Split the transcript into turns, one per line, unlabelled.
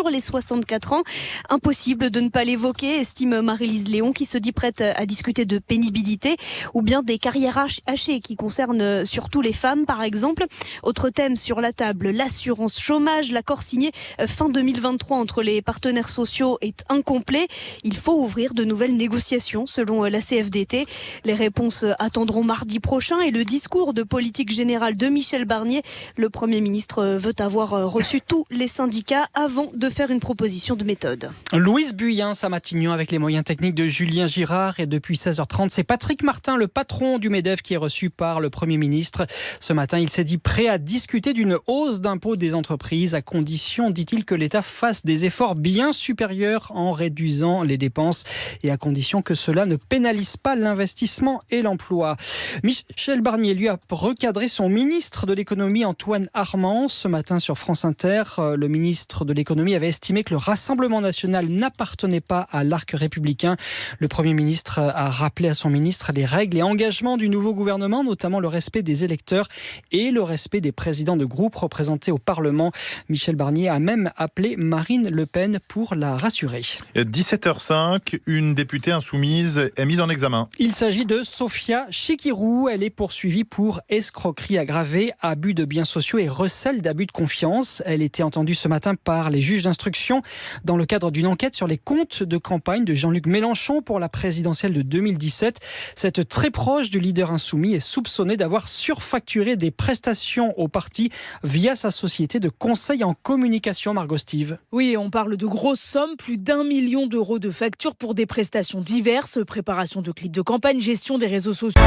sur les 64 ans. Impossible de ne pas l'évoquer, estime Marie-Lise Léon, qui se dit prête à discuter de pénibilité ou bien des carrières hachées qui concernent surtout les femmes, par exemple. Autre thème sur la table, l'assurance chômage. L'accord signé fin 2023 entre les partenaires sociaux est incomplet. Il faut ouvrir de nouvelles négociations, selon la CFDT. Les réponses attendront mardi prochain et le discours de politique générale de Michel Barnier. Le Premier ministre veut avoir reçu tous les syndicats avant de faire une proposition de méthode.
Louise Buyen à Matignon avec les moyens techniques de Julien Girard. Et depuis 16h30, c'est Patrick Martin, le patron du MEDEF, qui est reçu par le Premier ministre. Ce matin, il s'est dit prêt à discuter d'une hausse d'impôts des entreprises, à condition, dit-il, que l'État fasse des efforts bien supérieurs en réduisant les dépenses et à condition que cela ne pénalise pas l'investissement et l'emploi. Michel Barnier, lui, a recadré son ministre de l'économie, Antoine Armand. Ce matin sur France Inter, le ministre de l'économie avait estimé que le Rassemblement national n'appartenait pas à l'arc républicain. Le Premier ministre a rappelé à son ministre les règles et engagements du nouveau gouvernement, notamment le respect des électeurs et le respect des présidents de groupes représentés au Parlement. Michel Barnier a même appelé Marine Le Pen pour la rassurer.
17h05, une députée insoumise est mise en examen.
Il s'agit de Sophia Chikirou. Elle est poursuivie pour escroquerie aggravée, abus de biens sociaux et recel d'abus de confiance. Elle était entendue ce matin par les juges d'instruction dans le cadre d'une enquête sur les comptes de campagne de Jean-Luc Mélenchon pour la présidentielle de 2017. Cette très proche du leader insoumis est soupçonnée d'avoir surfacturé des prestations au parti via sa société de conseil en communication, Margot Steve.
Oui, on parle de grosses sommes, plus d'1 million d'euros de factures pour des prestations diverses, préparation de clips de campagne, gestion des réseaux sociaux.